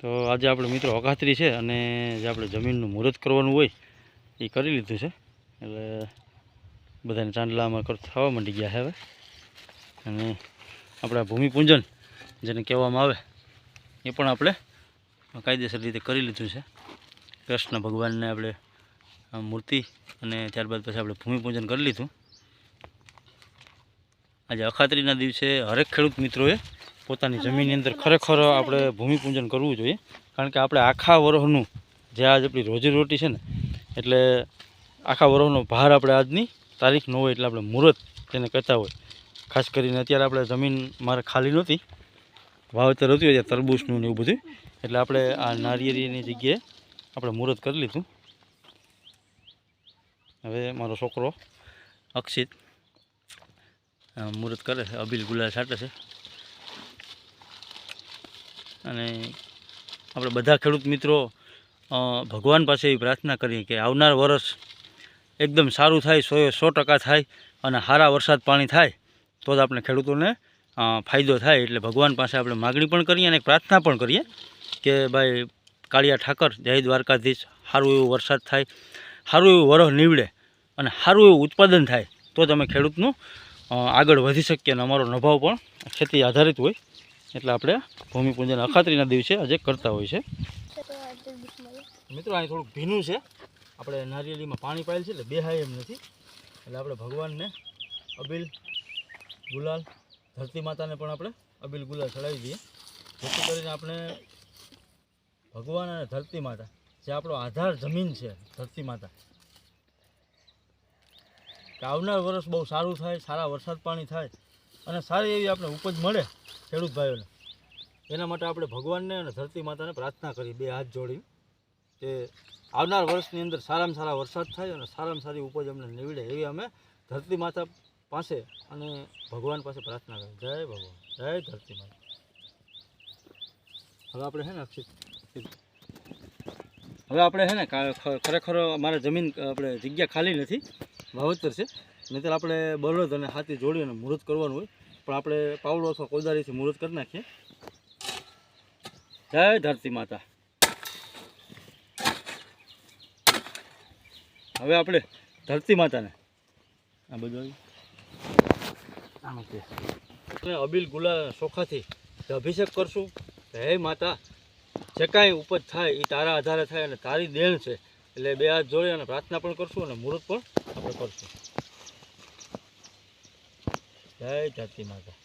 તો આજે આપણે મિત્રો અખાત્રી છે અને જે આપણે જમીનનું મુહૂર્ત કરવાનું હોય એ કરી લીધું છે. એટલે બધાને ચાંદલામાં થવા માંડી ગયા છે હવે. અને આપણા ભૂમિપૂજન જેને કહેવામાં આવે એ પણ આપણે કાયદેસર રીતે કરી લીધું છે. કૃષ્ણ ભગવાનને આપણે મૂર્તિ અને ત્યારબાદ પછી આપણે ભૂમિપૂજન કરી લીધું. આજે અખાત્રીના દિવસે હરેક ખેડૂત મિત્રોએ પોતાની જમીનની અંદર ખરેખર આપણે ભૂમિપૂજન કરવું જોઈએ. કારણ કે આપણે આખા વર્ષનું જે આજ આપણી રોજીરોટી છે ને, એટલે આખા વર્ષનો ભાર આપણે આજની તારીખ ન હોય એટલે આપણે મુહૂર્ત તેને કહેતા હોય. ખાસ કરીને અત્યારે આપણે જમીન મારે ખાલી નહોતી, વાવેતર હતું અત્યારે તરબૂચનું ને એવું બધું, એટલે આપણે આ નારિયેળીની જગ્યાએ આપણે મુહૂર્ત કરી લીધું. હવે મારો છોકરો અક્ષિત મુહૂર્ત કરે છે, અબીલ ગુલાલ છાંટે છે. અને આપણે બધા ખેડૂત મિત્રો ભગવાન પાસે એવી પ્રાર્થના કરીએ કે આવનાર વર્ષ એકદમ સારું થાય, 100% થાય અને સારા વરસાદ પાણી થાય તો જ આપણે ખેડૂતોને ફાયદો થાય. એટલે ભગવાન પાસે આપણે માગણી પણ કરીએ અને પ્રાર્થના પણ કરીએ કે ભાઈ કાળિયા ઠાકર જય દ્વારકાધીશ, સારું એવું વરસાદ થાય, સારું એવું વરસ નીવડે અને સારું એવું ઉત્પાદન થાય તો જ અમે ખેડૂતનું આગળ વધી શકીએ. અને અમારો નભાવ પણ ખેતી આધારિત હોય એટલે આપણે ભૂમિપૂજન અખાત્રીના દિવસે આજે કરતા હોય છે. મિત્રો અહીં થોડુંક ભીનું છે, આપણે નારિયેળીમાં પાણી પાયેલ છે એટલે બેહાય એમ નથી. એટલે આપણે ભગવાનને અબીલ ગુલાલ, ધરતી માતાને પણ આપણે અબીલ ગુલાલ ચડાવી દઈએ, જેથી કરીને આપણે ભગવાન અને ધરતી માતા જે આપણો આધાર જમીન છે, ધરતી માતા, કે આવનાર વર્ષ બહુ સારું થાય, સારા વરસાદ પાણી થાય અને સારી એવી આપણે ઉપજ મળે ખેડૂત ભાઈઓને. એના માટે આપણે ભગવાનને અને ધરતી માતાને પ્રાર્થના કરી બે હાથ જોડી કે આવનાર વર્ષની અંદર સારામાં સારા વરસાદ થાય અને સારામાં સારી ઉપજ અમને નીવડે એવી અમે ધરતી માતા પાસે અને ભગવાન પાસે પ્રાર્થના કરી. જય ભગવાન, જય ધરતી માતા. હવે આપણે છે ને અક્ષિત, હવે આપણે છે ને ખરેખર અમારે જમીન આપણે જગ્યા ખાલી નથી, વાવેતર છે. નહીંતર આપણે બળદ અને હાથી જોડી અને મુહૂર્ત કરવાનું હોય, પણ આપણે પાવડો અથવા કોદાળીથી મુહૂર્ત કરી નાખીએ. જય ધરતી માતા. હવે આપણે ધરતી માતાને આ બધું અબીલ ગુલાલ ચોખાથી અભિષેક કરશું. હે માતા, જે કાંઈ ઉપજ થાય એ તારા આધારે થાય અને તારી દેણ છે, એટલે બે હાથ જોડી અને પ્રાર્થના પણ કરશું અને મુહૂર્ત પણ આપણે કરશું. જય ધરતી માતા.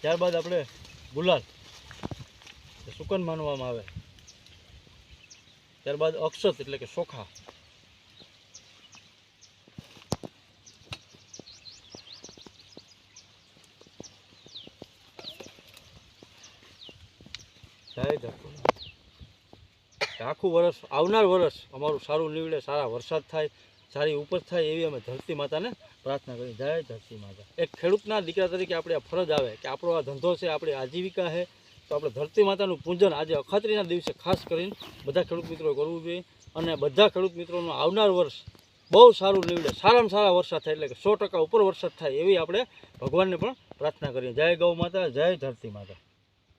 ત્યારબાદ આપણે ગુલાલ સુકન માનવામાં આવે, ત્યારબાદ અક્ષત એટલે કે ચોખા, આખું વર્ષ આવનાર વર્ષ અમારું સારું નીવડે, સારા વરસાદ થાય, સારી ઉપજ થાય એવી અમે ધરતી માતાને પ્રાર્થના કરી. જય ધરતી માતા. એક ખેડૂતના દીકરા તરીકે આપણે આ ફરજ આવે કે આપણો આ ધંધો છે, આપણી આજીવિકા છે, તો આપણે ધરતી માતાનું પૂજન આજે અખાત્રીના દિવસે ખાસ કરીને બધા ખેડૂત મિત્રોએ કરવું જોઈએ. અને બધા ખેડૂત મિત્રોનું આવનાર વર્ષ બહુ સારું નીવડે, સારામાં સારા વરસાદ થાય, એટલે કે 100% ઉપર વરસાદ થાય એવી આપણે ભગવાનને પણ પ્રાર્થના કરીએ. જય ગૌ માતા, જય ધરતી માતા.